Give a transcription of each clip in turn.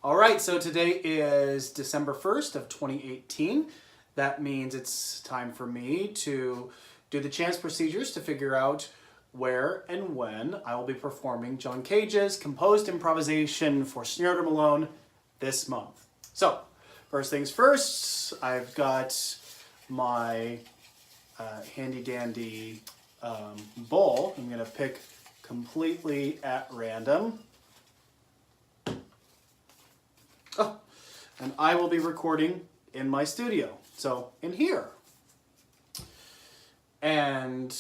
All right, so today is December 1st of 2018. That means it's time for me to do the chance procedures to figure out where and when I will be performing John Cage's composed improvisation for Snare Drum Alone this month. So, first things first, I've got my handy dandy bowl. I'm gonna pick completely at random. Oh, and I will be recording in my studio, so in here. And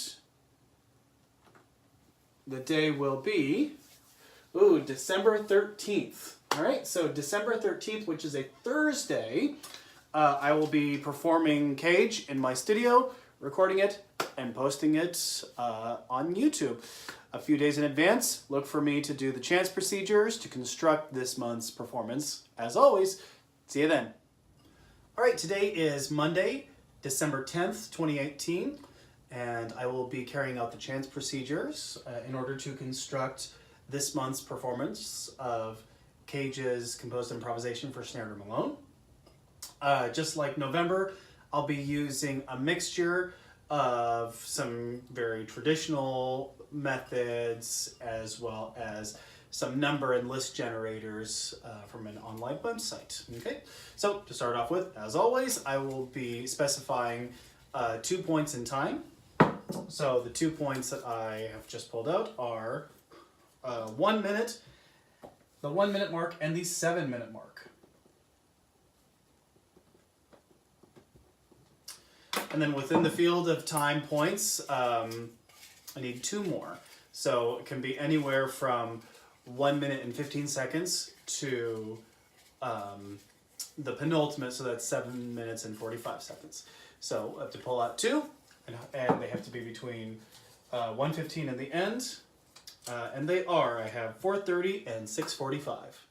the day will be, December 13th. All right, so December 13th, which is a Thursday, I will be performing Cage in my studio, recording it and posting it on YouTube. A few days in advance, look for me to do the chance procedures to construct this month's performance. As always, see you then. All right, today is Monday, December 10th, 2018, and I will be carrying out the chance procedures in order to construct this month's performance of Cage's composed improvisation for Snare Drum Alone. Just like November, I'll be using a mixture of some very traditional methods as well as some number and list generators from an online website. Okay, so to start off with, as always, I will be specifying 2 points in time. So the 2 points that I have just pulled out are 1 minute, the 1 minute mark, and the 7 minute mark. And then within the field of time points, I need 2 more. So it can be anywhere from 1 minute and 15 seconds to the penultimate, so that's 7 minutes and 45 seconds. So I have to pull out 2, and they have to be between 1:15 and the end. And they are, I have 4:30 and 6:45.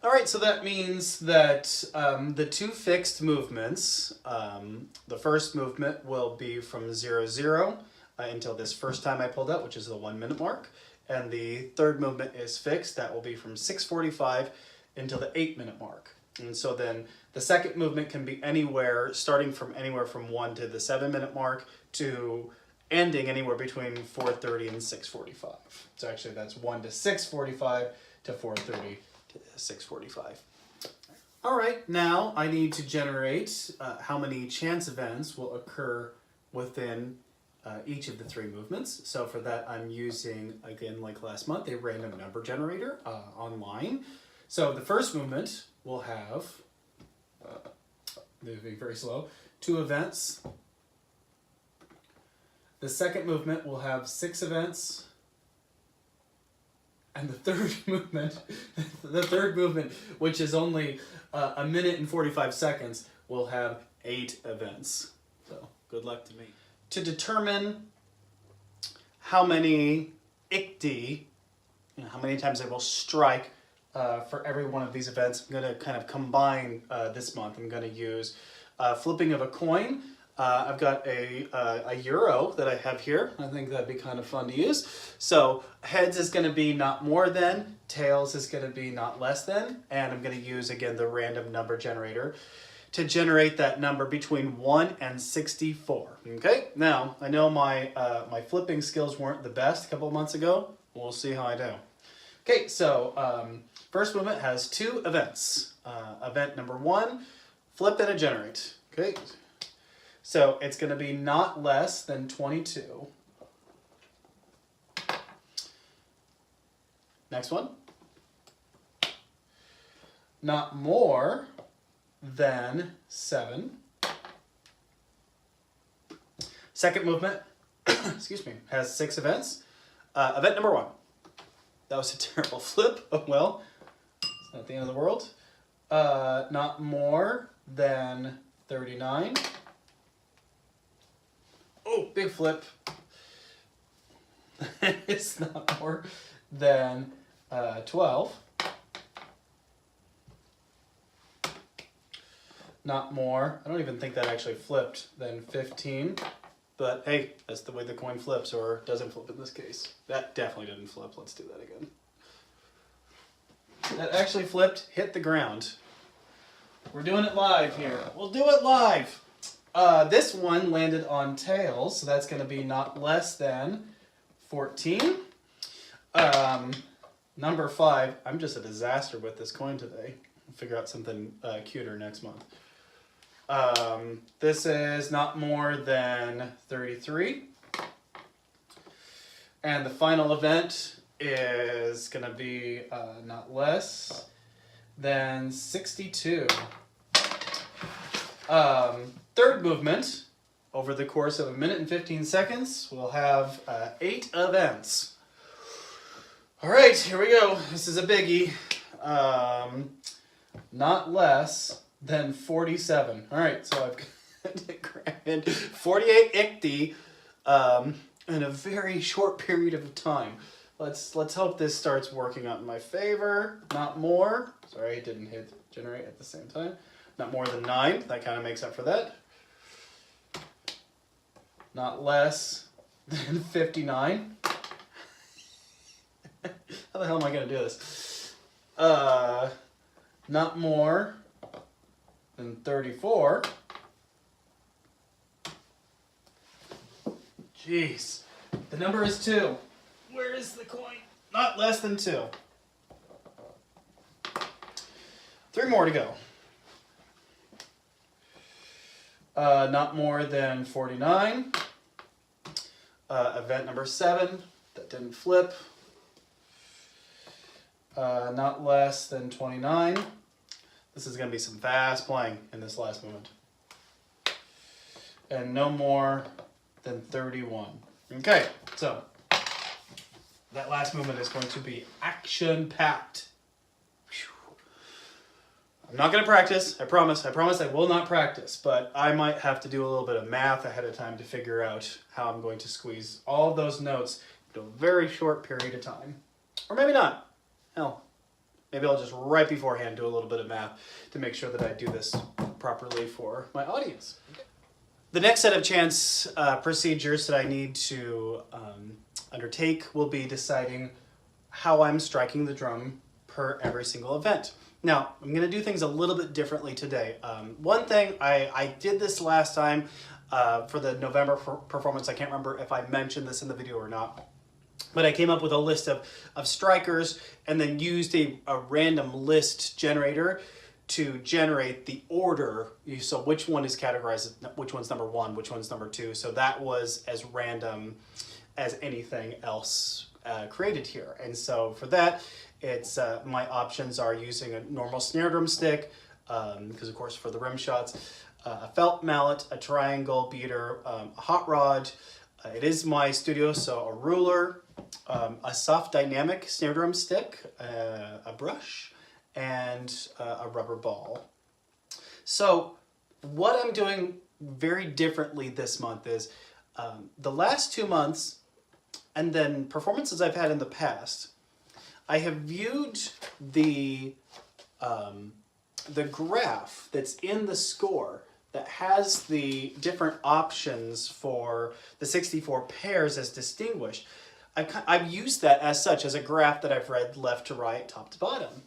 All right, so that means that the 2 fixed movements, the first movement will be from 0:0 until this first time I pulled out, which is the 1 minute mark. And the third movement is fixed. That will be from 6:45 until the 8 minute mark. And so then the second movement can be anywhere, starting from anywhere from 1 to the 7 minute mark to ending anywhere between 4:30 and 6:45. So actually that's 1 to 6:45 to 4:30 to 6:45. All right, now I need to generate how many chance events will occur within each of the 3 movements. So for that, I'm using, again, like last month, a random number generator online. So the first movement will have, this will be very slow, 2 events. The second movement will have 6 events. And the third movement, which is only 1 minute and 45 seconds, will have 8 events. So good luck to me. To determine how many ikti, how many times I will strike for every one of these events, I'm going to kind of combine this month. I'm going to use flipping of a coin. I've got a euro that I have here. I think that'd be kind of fun to use. So heads is going to be not more than, tails is going to be not less than, and I'm going to use, again, the random number generator to generate that number between 1 and 64. Okay, now I know my flipping skills weren't the best a couple of months ago. We'll see how I do. Okay, so first movement has 2 events. Event number 1, flip and a generate. Okay, so it's going to be not less than 22. Next one, not more than 7. Second movement, excuse me, has 6 events. Event number 1. That was a terrible flip. Oh well, it's not the end of the world. Not more than 39. Oh, big flip. It's not more than 12. Not more, I don't even think that actually flipped, than 15. But hey, that's the way the coin flips, or doesn't flip in this case. That definitely didn't flip. Let's do that again. that actually flipped hit the ground. We're doing it live here. We'll do it live. This one landed on tails, so that's going to be not less than 14. Number 5. I'm just a disaster with this coin today. I'll figure out something cuter next month. This is not more than 33. And the final event is going to be not less than 62. Third movement, over the course of 1 minute and 15 seconds, we'll have 8 events. All right, here we go. This is a biggie. Not less than 47. All right, so I've granted 48 ichthi in a very short period of time. Let's hope this starts working out in my favor. Not more. Sorry, it didn't hit generate at the same time. Not more than 9. That kind of makes up for that. Not less than 59. How the hell am I going to do this? Not more than 34. Jeez. The number is 2. Where is the coin? Not less than 2. 3 more to go. Not more than 49. Event number 7. That didn't flip. Not less than 29. This is going to be some fast playing in this last movement. And no more than 31. Okay, so that last movement is going to be action-packed. I'm not going to practice, I promise. I promise I will not practice, but I might have to do a little bit of math ahead of time to figure out how I'm going to squeeze all of those notes into a very short period of time. Or maybe not. Hell, maybe I'll just right beforehand do a little bit of math to make sure that I do this properly for my audience. The next set of chance procedures that I need to undertake will be deciding how I'm striking the drum per every single event. Now, I'm going to do things a little bit differently today. One thing, I did this last time for the November performance. I can't remember if I mentioned this in the video or not. But I came up with a list of strikers and then used a random list generator to generate the order. So which one is categorized, which one's number 1, which one's number 2. So that was as random as anything else created here. And so for that, it's my options are using a normal snare drum stick, because of course for the rim shots, a felt mallet, a triangle beater, a hot rod. It is my studio, so a ruler, a soft dynamic snare drum stick, a brush, and a rubber ball. So what I'm doing very differently this month is the last 2 months and then performances I've had in the past, I have viewed the graph that's in the score that has the different options for the 64 pairs as distinguished. I've used that as such, as a graph that I've read left to right, top to bottom.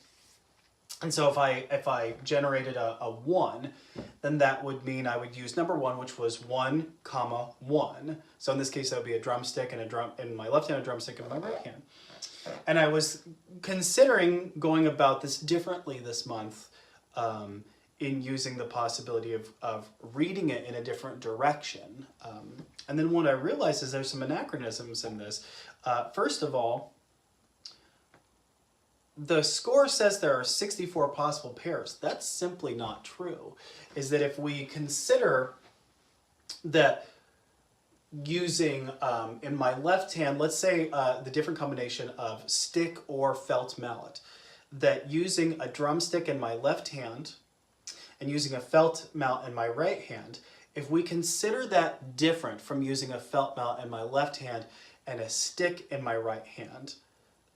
And so if I generated a 1, then that would mean I would use number 1, which was 1, 1. So in this case, that would be a drumstick and a drum in my left hand, a drumstick in my right hand. And I was considering going about this differently this month, in using the possibility of reading it in a different direction. And then what I realized is there's some anachronisms in this. First of all, the score says there are 64 possible pairs. That's simply not true. Is that if we consider that using, in my left hand, let's say the different combination of stick or felt mallet, that using a drumstick in my left hand and using a felt mallet in my right hand, if we consider that different from using a felt mallet in my left hand and a stick in my right hand,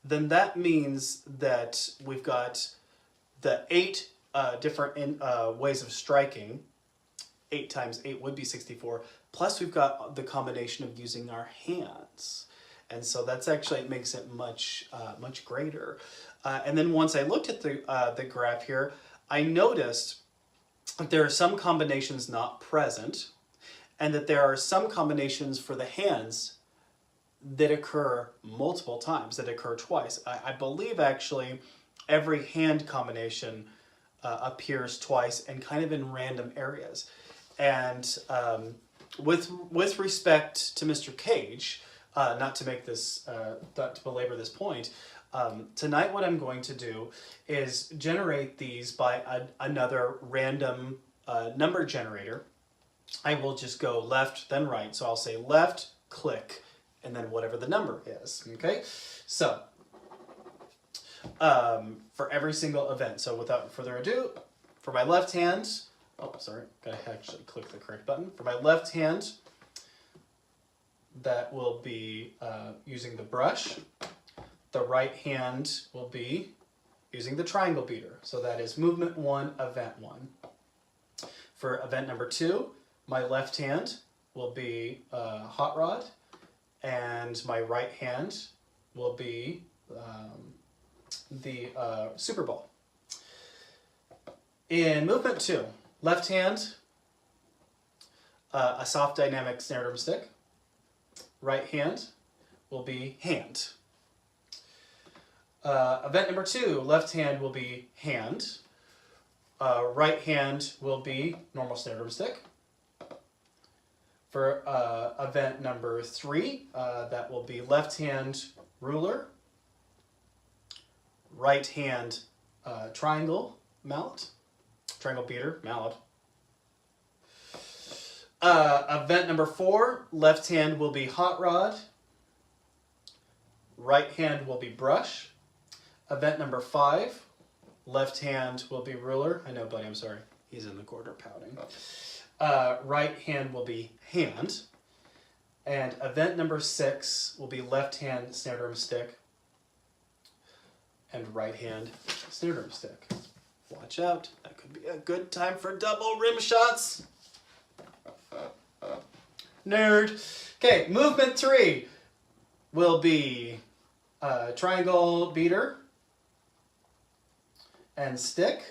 then that means that we've got the 8 different ways of striking. 8 times 8 would be 64. Plus we've got the combination of using our hands. And so that's actually, it makes it much, much greater. And then once I looked at the graph here, I noticed that there are some combinations not present, and that there are some combinations for the hands that occur multiple times, that occur twice. I believe actually every hand combination appears twice and kind of in random areas. And with respect to Mr. Cage, not to make this, not to belabor this point, tonight what I'm going to do is generate these by another random number generator. I will just go left, then right. So I'll say left, click, and then whatever the number is, okay? So, for every single event. So without further ado, for my left hand, oh, sorry, gotta actually click the correct button. For my left hand, that will be using the brush. The right hand will be using the triangle beater. So that is movement 1, event 1. For event number 2, my left hand will be hot rod, and my right hand will be the Super Bowl. In movement 2, left hand, a soft dynamic snare drum stick. Right hand will be hand. Event number 2, left hand will be hand. Right hand will be normal snare drum stick. For event number 3, that will be left hand ruler, right hand triangle mallet, triangle beater, mallet. Event number 4, left hand will be hot rod, right hand will be brush. Event number 5, left hand will be ruler. I know, buddy, I'm sorry. He's in the corner pouting. Right hand will be hand. And event number 6 will be left hand snare drum stick and right hand snare drum stick. Watch out, that could be a good time for double rim shots. Nerd. Okay, movement 3 will be triangle beater and stick.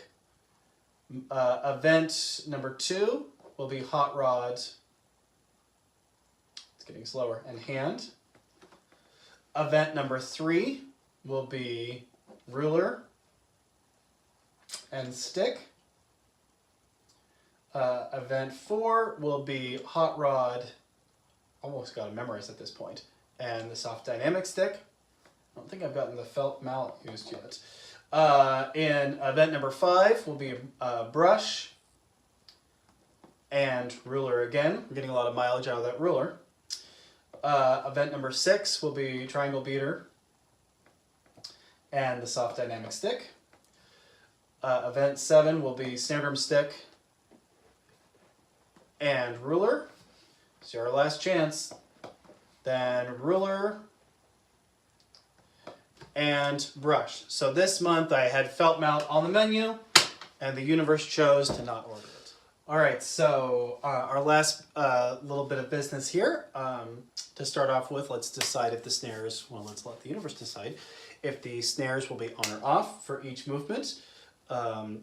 Event number 2 will be hot rod, it's getting slower, and hand. Event number 3 will be ruler and stick. Event 4 will be hot rod, almost got to memorize at this point, and the soft dynamic stick. I don't think I've gotten the felt mallet used yet. In event number 5 will be a brush and ruler again. I'm getting a lot of mileage out of that ruler. Event number 6 will be triangle beater and the soft dynamic stick. Event 7 will be snare drum stick and ruler. So our last chance. Then ruler and brush. So this month I had felt mount on the menu, and the universe chose to not order it. All right, so our last little bit of business here. To start off with, let's decide if the snares, well, let's let the universe decide if the snares will be on or off for each movement.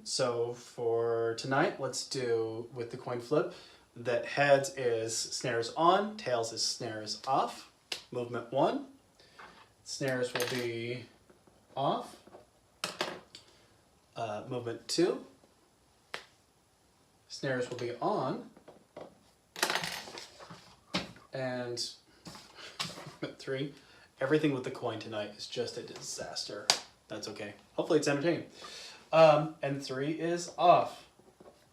So for tonight, let's do with the coin flip that heads is snares on, tails is snares off. Movement 1. Snares will be off. Movement 2. Snares will be on. And movement 3. Everything with the coin tonight is just a disaster. That's okay. Hopefully it's entertaining. And 3 is off.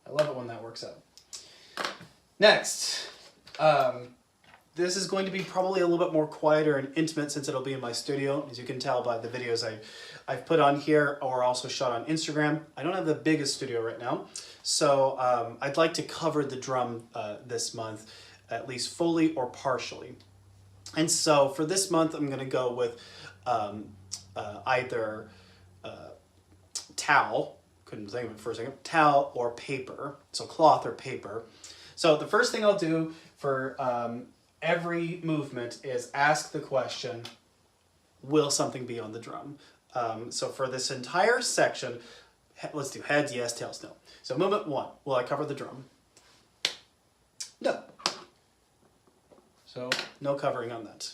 I love it when that works out. Next. This is going to be probably a little bit more quieter and intimate since it'll be in my studio. As you can tell by the videos I've put on here or also shot on Instagram. I don't have the biggest studio right now. So I'd like to cover the drum this month, at least fully or partially. And so for this month, I'm going to go with either towel, couldn't think of it for a second, towel or paper. So cloth or paper. So the first thing I'll do for every movement is ask the question, will something be on the drum? So for this entire section, let's do heads, yes, tails, no. So movement 1, will I cover the drum? No. So no covering on that.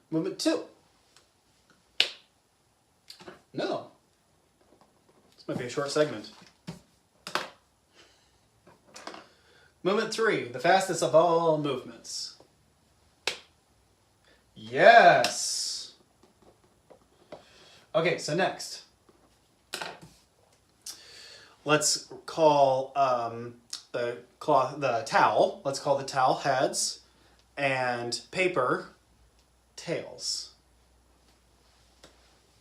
Movement 2. No. This might be a short segment. Movement 3, the fastest of all movements. Yes. Okay, so next. Let's call the towel. Let's call the towel heads and paper tails.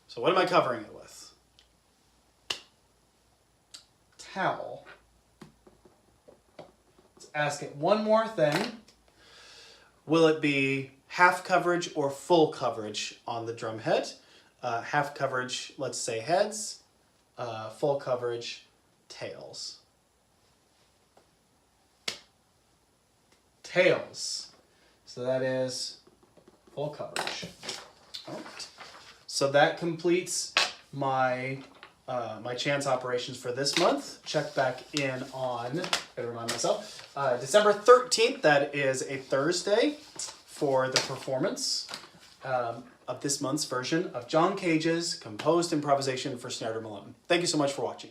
So what am I covering it with? Towel. Let's ask it one more thing. Will it be half coverage or full coverage on the drum head? Half coverage, let's say heads. Full coverage, tails. Tails. So that is full coverage. All right. So that completes my my chance operations for this month. Check back in on, gotta remind myself, December 13th, that is a Thursday, for the performance of this month's version of John Cage's Composed Improvisation for Snare Drum Alone. Thank you so much for watching.